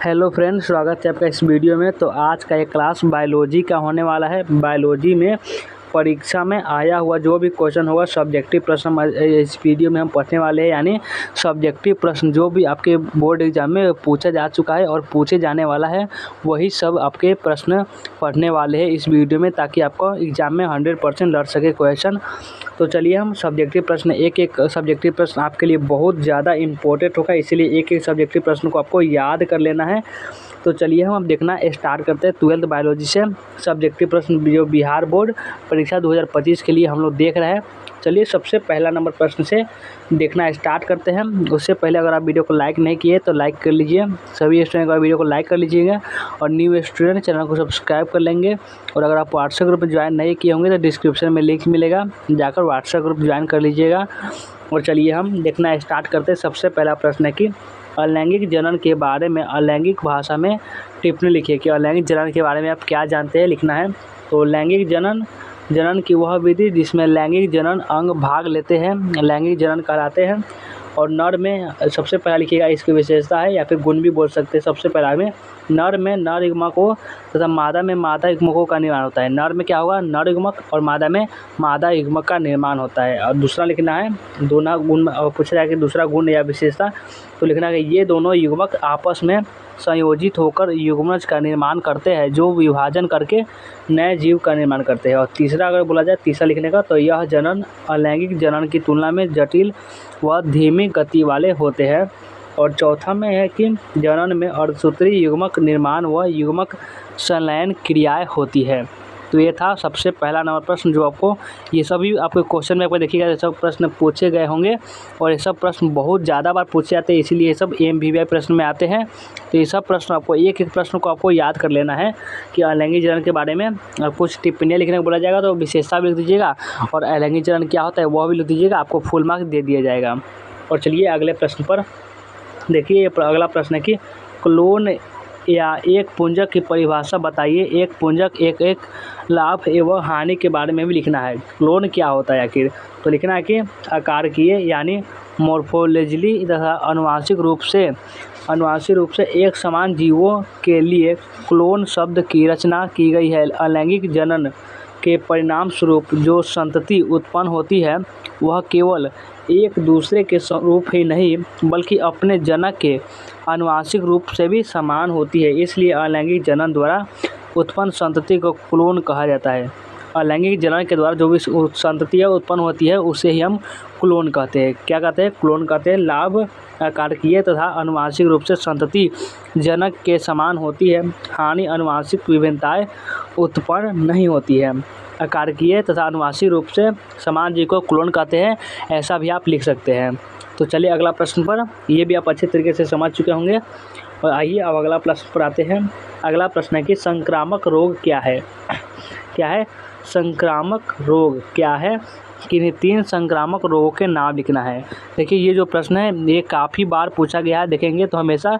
Hello friends, स्वागत है आपका इस वीडियो में। तो आज का ये क्लास बायोलॉजी का होने वाला है। बायोलॉजी में परीक्षा में आया हुआ जो भी क्वेश्चन होगा सब्जेक्टिव प्रश्न इस वीडियो में हम पढ़ने वाले हैं। यानी सब्जेक्टिव प्रश्न जो भी आपके बोर्ड एग्जाम में पूछा जा चुका है और पूछे जाने वाला है, वही सब आपके प्रश्न पढ़ने वाले हैं इस वीडियो में, ताकि आपको एग्ज़ाम में 100% लड़ सके क्वेश्चन। तो चलिए हम सब्जेक्टिव प्रश्न एक सब्जेक्टिव प्रश्न आपके लिए बहुत ज़्यादा इम्पोर्टेंट होगा, इसीलिए एक सब्जेक्टिव प्रश्न को आपको याद कर लेना है। तो चलिए हम अब देखना स्टार्ट करते हैं 12th बायोलॉजी से सब्जेक्टिव प्रश्न जो बिहार बोर्ड परीक्षा 2025 के लिए हम लोग देख रहे हैं। चलिए सबसे पहला नंबर प्रश्न से देखना स्टार्ट करते हैं। उससे पहले अगर आप वीडियो को लाइक नहीं किए तो लाइक कर लीजिए। सभी स्टूडेंट का वीडियो को लाइक कर लीजिएगा और न्यू स्टूडेंट चैनल को सब्सक्राइब कर लेंगे। और अगर आप व्हाट्सएप ग्रुप में ज्वाइन नहीं किए होंगे तो डिस्क्रिप्शन में लिंक मिलेगा, जाकर व्हाट्सएप ग्रुप ज्वाइन कर लीजिएगा। और चलिए हम देखना स्टार्ट करते हैं। सबसे पहला प्रश्न है कि अलैंगिक जनन के बारे में अलैंगिक भाषा में टिप्पणी लिखिए कि अलैंगिक जनन के बारे में आप क्या जानते हैं, लिखना है। तो लैंगिक जनन की वह विधि जिसमें लैंगिक जनन अंग भाग लेते हैं लैंगिक जनन कहलाते हैं। और नर में सबसे पहला लिखिएगा इसकी विशेषता है या फिर गुण भी बोल सकते हैं। सबसे पहला में नर युग्मकों तथा मादा में मादा युग्मकों का निर्माण होता है। नर में क्या होगा, नर युग्मक, और मादा में मादा युग्मक का निर्माण होता है। और दूसरा लिखना है दोनों गुण, पूछा जाए कि दूसरा गुण या विशेषता, तो लिखना है कि ये दोनों युग्मक आपस में संयोजित होकर युग्मज का निर्माण करते हैं जो विभाजन करके नए जीव का निर्माण करते हैं। और तीसरा अगर बोला जाए तीसरा लिखने का, तो यह जनन अलैंगिक जनन की तुलना में जटिल व धीमी गति वाले होते हैं। और चौथा में है कि जनन में अर्धसूत्री युग्मक निर्माण व युग्मक संलयन क्रियाएं होती है। तो ये था सबसे पहला नंबर प्रश्न जो आपको, ये सभी आपके क्वेश्चन में आपको देखिएगा ये सब प्रश्न पूछे गए होंगे और ये सब प्रश्न बहुत ज़्यादा बार पूछे जाते हैं, इसीलिए ये सब MVVI प्रश्न में आते हैं। तो ये सब प्रश्न आपको एक प्रश्न को आपको याद कर लेना है कि अलैंगिक जनन के बारे में कुछ टिप्पणियाँ लिखने को बोला जाएगा तो विशेषता भी लिख दीजिएगा और अलैंगिक जनन क्या होता है वह भी लिख दीजिएगा, आपको फुल मार्क्स दे दिया जाएगा। और चलिए अगले प्रश्न पर देखिए। अगला प्रश्न है कि क्लोन या एक पुंजक की परिभाषा बताइए। एक पुंजक एक लाभ एवं हानि के बारे में भी लिखना है। क्लोन क्या होता है आखिर, तो लिखना है कि आकारकीय यानी मॉर्फोलॉजिकली तथा आनुवंशिक रूप से एक समान जीवों के लिए क्लोन शब्द की रचना की गई है। अलैंगिक जनन के परिणाम स्वरूप जो संतति उत्पन्न होती है वह केवल एक दूसरे के स्वरूप ही नहीं बल्कि अपने जनक के आनुवंशिक रूप से भी समान होती है, इसलिए अलैंगिक जनन द्वारा उत्पन्न संतति को क्लोन कहा जाता है। अलैंगिक जनन के द्वारा जो भी संततियाँ उत्पन्न होती है उसे ही हम क्लोन कहते हैं। क्या कहते हैं, क्लोन कहते हैं। लाभ आकारकीय तथा आनुवंशिक रूप से संतति जनक के समान होती है, हानि आनुवंशिक विभिन्नताएं उत्पन्न नहीं होती है। आकारकीय तथा आनुवंशिक रूप से समान जीव को क्लोन कहते हैं, ऐसा भी आप लिख सकते हैं। तो चलिए अगला प्रश्न पर, ये भी आप अच्छे तरीके से समझ चुके होंगे। और आइए अब अगला प्रश्न पर आते हैं। अगला प्रश्न है कि संक्रामक रोग क्या है। क्या है संक्रामक रोग, क्या है कि 3 संक्रामक रोगों के नाम लिखना है। देखिए ये जो प्रश्न है ये काफ़ी बार पूछा गया है, देखेंगे तो हमेशा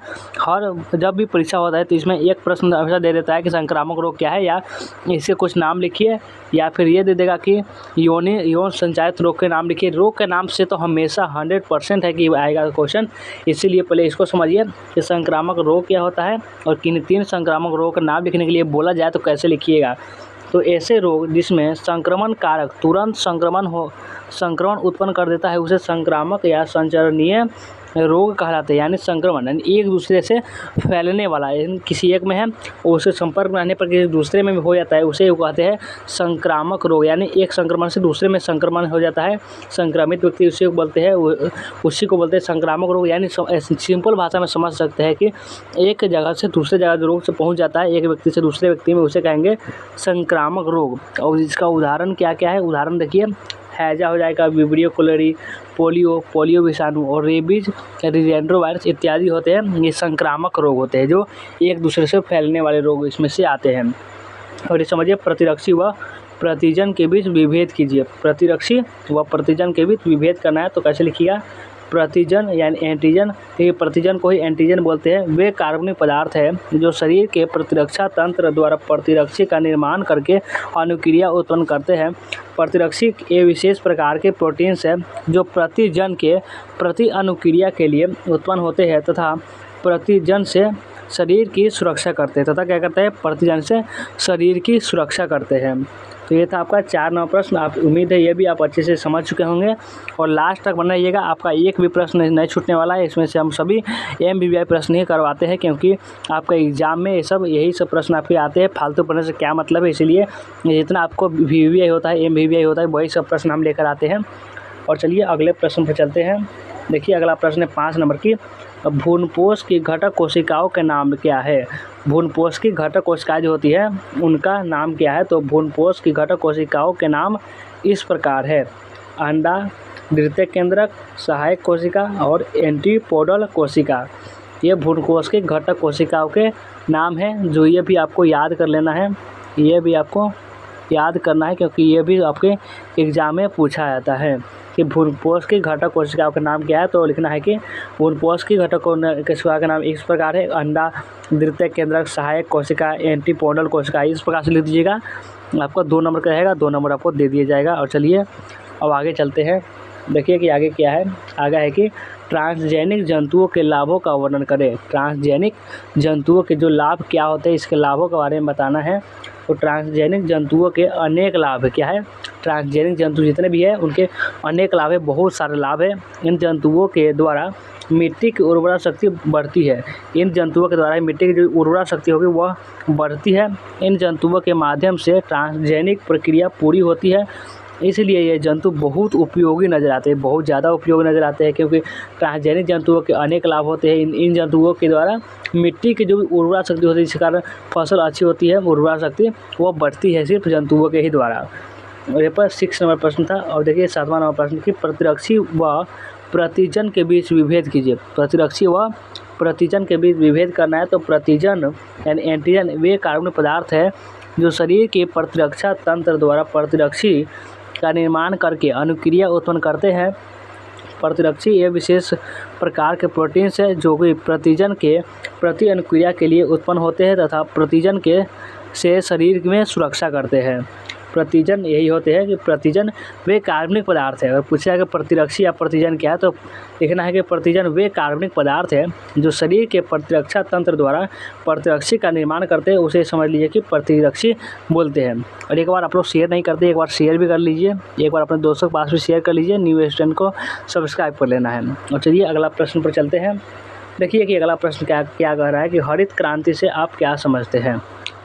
जब भी परीक्षा होता है तो इसमें एक प्रश्न हमेशा दे देता है कि संक्रामक रोग क्या है, या इसके कुछ नाम लिखिए, या फिर ये दे देगा कि यौन संचारित रोग के नाम लिखिए। रोग के नाम से तो हमेशा 100% है कि आएगा क्वेश्चन, इसीलिए पहले इसको समझिए कि संक्रामक रोग क्या होता है और किन 3 संक्रामक रोग का नाम लिखने के लिए बोला जाए तो कैसे लिखिएगा। तो ऐसे रोग जिसमें संक्रमण कारक तुरंत संक्रमण उत्पन्न कर देता है उसे संक्रामक या संचरणीय रोग कहलाते हैं। यानी संक्रमण यानी एक दूसरे से फैलने वाला, किसी एक में है उससे संपर्क में रहने पर किसी दूसरे में भी हो जाता है, उसे कहते हैं संक्रामक रोग। यानी एक संक्रमण से दूसरे में संक्रमण हो जाता है, संक्रमित व्यक्ति उसी को बोलते हैं संक्रामक रोग। यानी सिंपल भाषा में समझ सकते हैं कि एक जगह से दूसरे जगह जो रोग से पहुँच जाता है एक व्यक्ति से दूसरे व्यक्ति में, उसे कहेंगे संक्रामक रोग। और इसका उदाहरण क्या क्या है, उदाहरण देखिए, हैजा हो जाएगा, विब्रियो कोलेरी, पोलियो विषाणु और रेबीज, रिजेंड्रोवायरस इत्यादि होते हैं। ये संक्रामक रोग होते हैं जो एक दूसरे से फैलने वाले रोग इसमें से आते हैं। और ये समझिए प्रतिरक्षी व प्रतिजन के बीच विभेद कीजिए। प्रतिरक्षी व प्रतिजन के बीच विभेद करना है तो कैसे लिखिएगा, प्रतिजन यानी एंटीजन, देखिए प्रतिजन को ही एंटीजन बोलते हैं। वे कार्बनिक पदार्थ है जो शरीर के प्रतिरक्षा तंत्र द्वारा प्रतिरक्षी का निर्माण करके अनुक्रिया उत्पन्न करते हैं। प्रतिरक्षी ये विशेष प्रकार के प्रोटीन्स हैं जो प्रतिजन के प्रति अनुक्रिया के लिए उत्पन्न होते हैं तथा प्रतिजन से शरीर की सुरक्षा करते हैं तथा क्या करते हैं, प्रतिजन से शरीर की सुरक्षा करते हैं। तो ये था आपका 4 नंबर प्रश्न। आप उम्मीद है ये भी आप अच्छे से समझ चुके होंगे और लास्ट तक बना रहिएगा, आपका एक भी प्रश्न नहीं छूटने वाला है। इसमें से हम सभी MBBI प्रश्न ही करवाते हैं, क्योंकि आपका एग्जाम में यही सब प्रश्न आपके आते हैं। फालतू पढ़ने से क्या मतलब है, इसीलिए जितना आपको VBI होता है, MBBI होता है, वही सब प्रश्न हम लेकर आते हैं। और चलिए अगले प्रश्न पर चलते हैं। देखिए अगला प्रश्न है 5 नंबर की, भ्रूणपोष की घटक कोशिकाओं के नाम क्या है। भ्रूणपोष की घटक कोशिकाएं जो होती है उनका नाम क्या है। तो भ्रूणपोष की घटक कोशिकाओं के नाम इस प्रकार है, अंडा, द्वितीयक केंद्रक, सहायक कोशिका और एंटीपोडल कोशिका। ये भ्रूणकोष की घटक कोशिकाओं के नाम हैं, जो ये भी आपको याद कर लेना है, ये भी आपको याद करना है, क्योंकि ये भी आपके एग्जाम में पूछा जाता है कि भ्रूणपोष की घटक कोशिकाओं का नाम क्या है। तो लिखना है कि भ्रूणपोष की घटक कोशिका का नाम इस प्रकार है, अंडा, द्वितीयक केंद्रक, सहायक कोशिका, एंटीपोडल कोशिका। इस प्रकार से लिख दीजिएगा, आपका 2 नंबर का रहेगा, 2 नंबर आपको दे दिया जाएगा। और चलिए अब आगे चलते हैं। देखिए कि आगे क्या है, आगे है कि ट्रांसजेनिक जंतुओं के लाभों का वर्णन करें। ट्रांसजेनिक जंतुओं के जो लाभ क्या होते हैं, इसके लाभों के बारे में बताना है। तो ट्रांसजेनिक जंतुओं के अनेक लाभ क्या है, ट्रांसजेनिक जंतु जितने भी है उनके अनेक लाभ है, बहुत सारे लाभ है। इन जंतुओं के द्वारा मिट्टी की उर्वरा शक्ति बढ़ती है। इन जंतुओं के द्वारा मिट्टी की जो उर्वरा शक्ति होगी वह बढ़ती है। इन जंतुओं के माध्यम से ट्रांसजेनिक प्रक्रिया पूरी होती है, इसलिए ये जंतु बहुत उपयोगी नज़र आते हैं, बहुत ज़्यादा उपयोगी नज़र आते हैं, क्योंकि ट्रांसजेनिक जंतुओं के अनेक लाभ होते हैं। इन जंतुओं के द्वारा मिट्टी की जो भी उर्वरा शक्ति होती है, जिस कारण फसल अच्छी होती है, उर्वरा शक्ति वो बढ़ती है सिर्फ जंतुओं के ही द्वारा। और ये पर 6 नंबर प्रश्न था। और देखिए 7वां नंबर प्रश्न की प्रतिरक्षी व प्रतिजन के बीच विभेद कीजिए। प्रतिरक्षी व प्रतिजन के बीच विभेद करना है। तो प्रतिजन यानी एंटीजन वे कार्बनिक पदार्थ है जो शरीर के प्रतिरक्षा तंत्र द्वारा प्रतिरक्षी का निर्माण करके अनुक्रिया उत्पन्न करते हैं। प्रतिरक्षी ये विशेष प्रकार के प्रोटीन्स है जो कि प्रतिजन के प्रति अनुक्रिया के लिए उत्पन्न होते हैं तथा प्रतिजन के से शरीर में सुरक्षा करते हैं। प्रतिजन यही होते हैं कि प्रतिजन वे कार्बनिक पदार्थ है। अगर पूछा कि प्रतिरक्षी या प्रतिजन क्या है, तो लिखना है कि प्रतिजन वे कार्बनिक पदार्थ है जो शरीर के प्रतिरक्षा तंत्र द्वारा प्रतिरक्षी का निर्माण करते हैं, उसे समझ लीजिए कि प्रतिरक्षी बोलते हैं। और एक बार आप लोग शेयर नहीं करते, एक बार शेयर भी कर लीजिए, एक बार अपने दोस्तों के पास भी शेयर कर लीजिए, न्यू स्टूडेंट को सब्सक्राइब कर लेना है। और चलिए अगला प्रश्न पर चलते हैं। देखिए कि अगला प्रश्न क्या कह रहा है कि हरित क्रांति से आप क्या समझते हैं।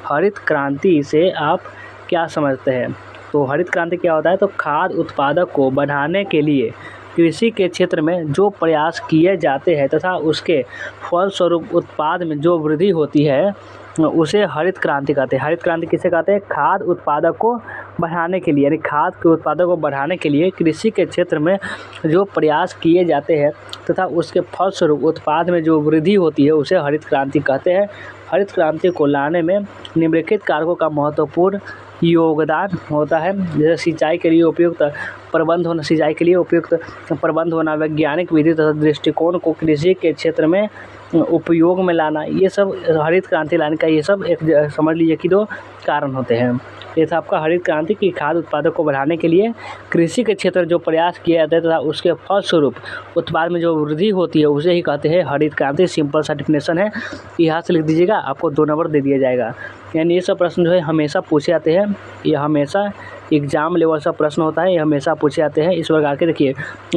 हरित क्रांति से आप क्या समझते हैं। तो हरित क्रांति क्या होता है, तो खाद्य उत्पादक को बढ़ाने के लिए कृषि के क्षेत्र में जो प्रयास किए जाते हैं तथा उसके फलस्वरूप उत्पाद में जो वृद्धि होती है उसे हरित क्रांति कहते हैं। हरित क्रांति किसे कहते हैं, खाद्य उत्पादक को बढ़ाने के लिए, यानी खाद्य के उत्पादक को बढ़ाने के लिए कृषि के क्षेत्र में जो प्रयास किए जाते हैं तथा उसके फलस्वरूप उत्पाद में जो वृद्धि होती है उसे हरित क्रांति कहते हैं। हरित क्रांति को लाने में निम्नलिखित कारकों का महत्वपूर्ण योगदान होता है, जैसे सिंचाई के लिए उपयुक्त प्रबंध होना, सिंचाई के लिए उपयुक्त प्रबंध होना, वैज्ञानिक विधि तथा दृष्टिकोण को कृषि के क्षेत्र में उपयोग में लाना, ये सब हरित क्रांति लाने का ये सब एक समझ लीजिए कि 2 कारण होते हैं। ये था आपका हरित क्रांति की खाद्य उत्पादक को बढ़ाने के लिए कृषि के क्षेत्र जो प्रयास किया जाता है तथा उसके फलस्वरूप उत्पाद में जो वृद्धि होती है उसे ही कहते हैं हरित क्रांति। सिंपल सा डेफिनेशन है, यहाँ से लिख दीजिएगा, आपको 2 नंबर दे दिया जाएगा। यानी ये सब प्रश्न जो है हमेशा पूछे जाते हैं, ये हमेशा एग्जाम लेवल का प्रश्न होता है, ये हमेशा पूछे जाते हैं इस प्रकार के। देखिए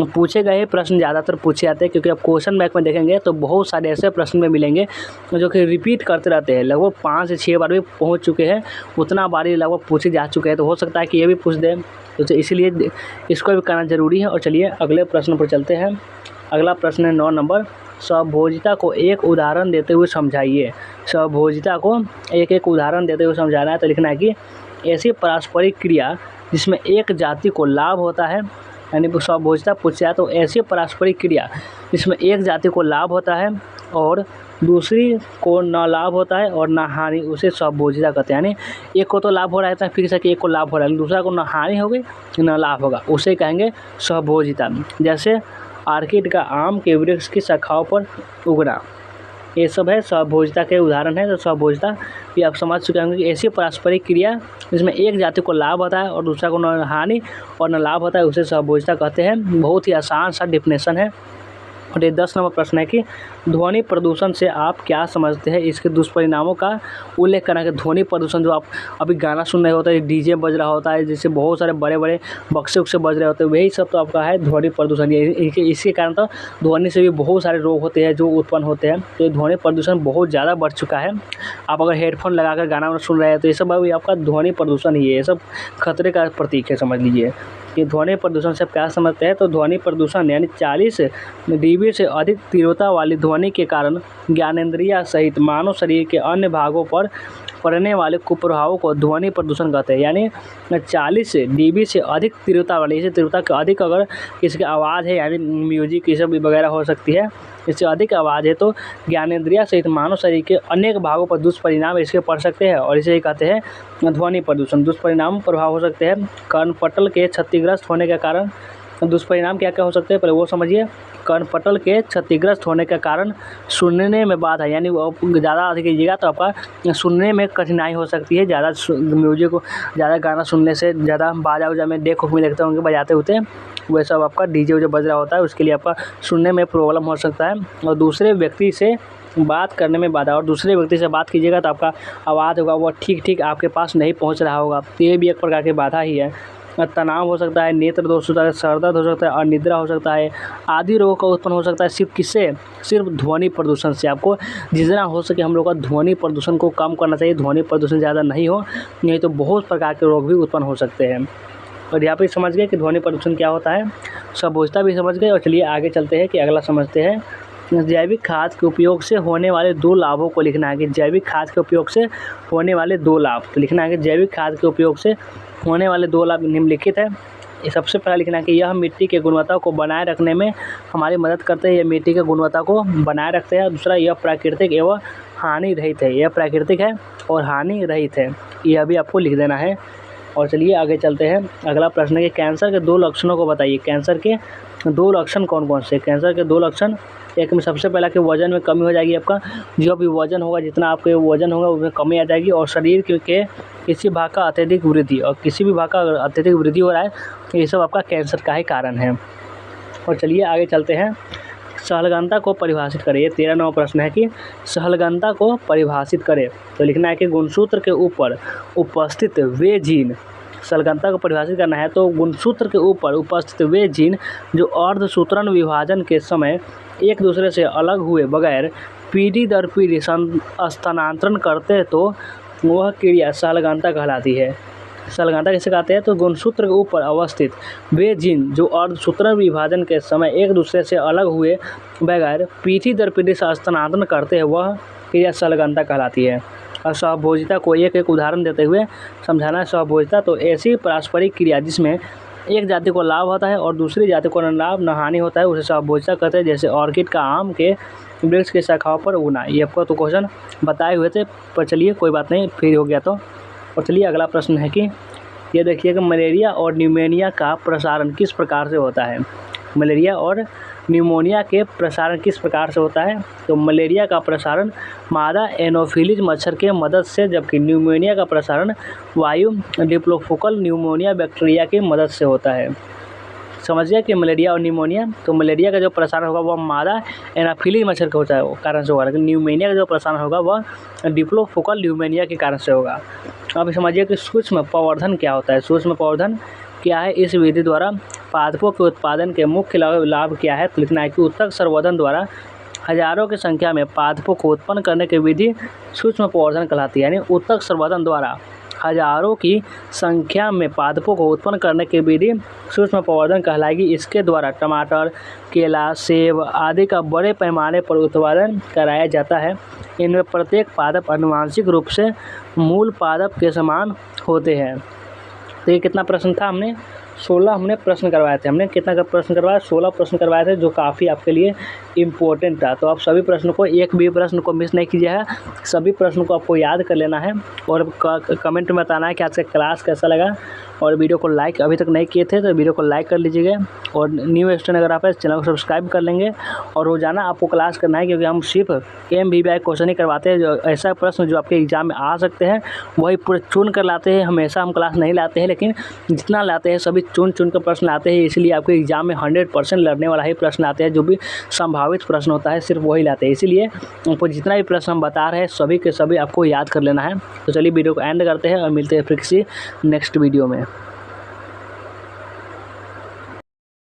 पूछे गए प्रश्न ज़्यादातर पूछे जाते हैं, क्योंकि आप क्वेश्चन बैंक में देखेंगे तो बहुत सारे ऐसे प्रश्न में मिलेंगे जो कि रिपीट करते रहते हैं, लगभग 5 से 6 बार भी पहुंच चुके हैं, उतना बार ही लगभग पूछे जा चुके हैं। तो हो सकता है कि ये भी पूछ दें, तो इसलिए इसको भी करना ज़रूरी है। और चलिए अगले प्रश्न पर चलते हैं। अगला प्रश्न है 9 नंबर, स्वभोजिता को एक उदाहरण देते हुए समझाइए। स्वभोजिता को एक उदाहरण देते हुए समझाना है। तो लिखना है कि ऐसी पारस्परिक क्रिया जिसमें एक जाति को लाभ होता है, यानी स्वभोजिता पूछा है तो ऐसी पारस्परिक क्रिया जिसमें एक जाति को लाभ होता है और दूसरी को न लाभ होता है और न हानि, उसे स्वभोजिता कहते हैं। यानी एक को तो लाभ हो रहा है, फिर से एक को लाभ हो रहा है, दूसरा को न हानि होगी न लाभ होगा, उसे कहेंगे स्वभोजिता। जैसे आर्किड का आम के वृक्ष की शाखाओं पर उगना, ये सब है स्वभोजिता के उदाहरण है। तो स्वभोजिता भी आप समझ चुके होंगे कि ऐसी पारस्परिक क्रिया जिसमें एक जाति को लाभ होता है और दूसरा को न हानि और न लाभ होता है उसे स्वभोजिता कहते हैं। बहुत ही आसान सा डेफिनेशन है। और ये 10 नंबर प्रश्न है कि ध्वनि प्रदूषण से आप क्या समझते हैं, इसके दुष्परिणामों का उल्लेख करना है। ध्वनि प्रदूषण जो आप अभी गाना सुन रहे होते हैं, डीजे बज रहा होता है, जिससे बहुत सारे बड़े बड़े बक्से उक्से बज रहे होते हैं, वही सब तो आपका है ध्वनि प्रदूषण। इसके कारण तो ध्वनि से भी बहुत सारे रोग होते हैं जो उत्पन्न होते हैं। तो ये ध्वनि प्रदूषण बहुत ज़्यादा बढ़ चुका है। आप अगर हेडफोन लगाकर गाना सुन रहे हैं तो ये सब अभी आपका ध्वनि प्रदूषण ही है, ये सब खतरे का प्रतीक है, समझ लीजिए। कि ध्वनि प्रदूषण से आप क्या समझते हैं, तो ध्वनि प्रदूषण यानी 40 डीबी से अधिक तीव्रता वाली ध्वनि के कारण ज्ञानेंद्रिय सहित मानव शरीर के अन्य भागों पर पड़ने वाले कुप्रभावों को ध्वनि प्रदूषण कहते हैं। यानी 40 डीबी से अधिक तीव्रता वाली, इसे तीव्रता के अधिक अगर किसी की आवाज़ है, यानी म्यूजिक ये सब वगैरह हो सकती है, इससे अधिक आवाज़ है तो ज्ञानेंद्रिय सहित मानव शरीर के अनेक भागों पर दुष्परिणाम इसके पड़ सकते हैं, और इसे कहते हैं ध्वनि प्रदूषण। दुष्परिणाम प्रभाव हो सकते हैं कर्णपटल के क्षतिग्रस्त होने के कारण। दुष्परिणाम क्या क्या हो सकते हैं, पहले वो समझिए। कर्णपटल के क्षतिग्रस्त होने के कारण सुनने में बाधा, यानी ज़्यादा अधिक कीजिएगा तो आपका सुनने में कठिनाई हो सकती है। ज़्यादा म्यूजिक, ज़्यादा गाना सुनने से, ज़्यादा बाजा उजा में देख में देखते होंगे बजाते होते हैं, वह सब आपका डीजे उजे बज रहा होता है, उसके लिए आपका सुनने में प्रॉब्लम हो सकता है। और दूसरे व्यक्ति से बात करने में बाधा, और दूसरे व्यक्ति से बात कीजिएगा तो आपका आवाज़ होगा वो ठीक आपके पास नहीं पहुंच रहा होगा, तो ये भी एक प्रकार की बाधा ही है। तनाव हो सकता है, नेत्र दोष हो सकता है, सर दर्द हो सकता है, अनिद्रा हो सकता है, आदि रोगों का उत्पन्न हो सकता है। सिर्फ किससे, सिर्फ ध्वनि प्रदूषण से। आपको जितना हो सके हम लोग का ध्वनि प्रदूषण को कम करना चाहिए, ध्वनि प्रदूषण ज़्यादा नहीं हो, नहीं तो बहुत प्रकार के रोग भी उत्पन्न हो सकते हैं। और यहाँ पे समझ गए कि ध्वनि प्रदूषण क्या होता है, सबोचता भी समझ गए। और चलिए आगे चलते हैं कि अगला समझते हैं जैविक खाद के उपयोग से होने वाले 2 लाभों को लिखना है। कि जैविक खाद के उपयोग से होने वाले 2 लाभ, तो लिखना है कि जैविक खाद के उपयोग से होने वाले 2 लाभ निम्नलिखित है। ये सबसे पहला लिखना है कि यह मिट्टी की गुणवत्ता को बनाए रखने में हमारी मदद करते हैं, यह मिट्टी की गुणवत्ता को बनाए रखते हैं। दूसरा, यह प्राकृतिक एवं हानि रहित है, यह प्राकृतिक है और हानि रहित है, यह भी आपको लिख देना है। और चलिए आगे चलते हैं। अगला प्रश्न है कि कैंसर के 2 लक्षणों को बताइए। कैंसर के 2 लक्षण कौन कौन से। कैंसर के 2 लक्षण, एक में सबसे पहला कि वजन में कमी हो जाएगी। आपका जो भी वजन होगा, जितना आपके वजन होगा उसमें कमी आ जाएगी। और शरीर के किसी भाग का अत्यधिक वृद्धि, और किसी भी भाग का अगर अत्यधिक वृद्धि हो रहा है तो ये सब आपका कैंसर का ही कारण है। और चलिए आगे चलते हैं। सहलगनता को परिभाषित करें। ये 13 नंबर प्रश्न है कि सहलगनता को परिभाषित करें। तो लिखना है कि गुणसूत्र के ऊपर उपस्थित वे जीन, सहलगनता को परिभाषित करना है तो गुणसूत्र के ऊपर उपस्थित वे जीन जो अर्धसूत्रण विभाजन के समय एक दूसरे से अलग हुए बगैर पीढ़ी दर पीढ़ी स्थानांतरण करते तो वह क्रिया सहलगनता कहलाती है। सहलगनता किसे कहते हैं, तो गुणसूत्र के ऊपर अवस्थित वे जीन जो अर्धसूत्रण विभाजन के समय एक दूसरे से अलग हुए बगैर पीढ़ी दर पीढ़ी स्थानांतरण करते हैं, वह क्रिया सहलगनता कहलाती है। और सहभोजिता को एक उदाहरण देते हुए समझाना। सहभोजिता तो ऐसी पारस्परिक क्रिया जिसमें एक जाति को लाभ होता है और दूसरी जाति को न लाभ न हानि होता है, उसे सहभोजिता कहते हैं। जैसे ऑर्किड का आम के वृक्ष की शाखाओं पर उगना, ये आपको तो क्वेश्चन बताए हुए थे, पर चलिए कोई बात नहीं, फिर हो गया तो। और चलिए अगला प्रश्न है कि ये देखिए कि मलेरिया और न्यूमोनिया का प्रसारण किस प्रकार से होता है। मलेरिया और न्यूमोनिया के प्रसारण किस प्रकार से होता है, तो मलेरिया का प्रसारण मादा एनोफिलीज मच्छर के मदद से, जबकि न्यूमोनिया का प्रसारण वायु डिप्लोफोकल न्यूमोनिया बैक्टीरिया की मदद से होता है। समझिए कि मलेरिया और न्यूमोनिया, तो मलेरिया का जो प्रसारण होगा वह मादा एनाफिलीज मच्छर के होता है कारण से होगा, लेकिन न्यूमोनिया का जो प्रसारण होगा वह डिप्लोफोकल न्यूमोनिया के कारण से होगा। अब समझिए कि सूक्ष्म प्रवर्धन क्या होता है। सूक्ष्म प्रवर्धन क्या है, इस विधि द्वारा पादपों के उत्पादन के मुख्य लाभ क्या है, तो लिखना है कि उत्तक संवर्धन द्वारा हजारों की संख्या में पादपों को उत्पन्न करने की विधि सूक्ष्म प्रवर्धन कहलाती है। यानी उत्तक संवर्धन द्वारा हजारों की संख्या में पादपों को उत्पन्न करने की विधि सूक्ष्म प्रवर्धन कहलाएगी। इसके द्वारा टमाटर, केला, सेब आदि का बड़े पैमाने पर उत्पादन कराया जाता है। इनमें प्रत्येक पादप आनुवांशिक रूप से मूल पादप के समान होते हैं। तो ये कितना प्रश्न था, हमने 16 हमने प्रश्न करवाए थे। हमने कितना का प्रश्न करवाया, 16 प्रश्न करवाए थे, जो काफ़ी आपके लिए इम्पोर्टेंट था। तो आप सभी प्रश्न को, एक भी प्रश्न को मिस नहीं कीजिएगा, सभी प्रश्नों को आपको याद कर लेना है और कमेंट में बताना है कि आज का क्लास कैसा लगा। और वीडियो को लाइक अभी तक नहीं किए थे तो वीडियो को लाइक कर लीजिएगा, और न्यू स्टूडेंट अगर आप इस चैनल को सब्सक्राइब कर लेंगे। और रोजाना आपको क्लास करना है, क्योंकि हम सिर्फ MBBI क्वेश्चन ही करवाते हैं। जो ऐसा प्रश्न जो आपके एग्जाम में आ सकते हैं वही पूरे चुन कर लाते हैं। हमेशा हम क्लास नहीं लाते हैं, लेकिन जितना लाते हैं सभी चुन चुन कर प्रश्न लाते हैं, इसलिए आपके एग्जाम में 100% लड़ने वाला ही प्रश्न आते हैं। जो भी संभावित प्रश्न होता है सिर्फ वही लाते हैं, इसीलिए आपको जितना भी प्रश्न हम बता रहे हैं सभी के सभी आपको याद कर लेना है। तो चलिए वीडियो को एंड करते हैं और मिलते हैं फिर किसी नेक्स्ट वीडियो में।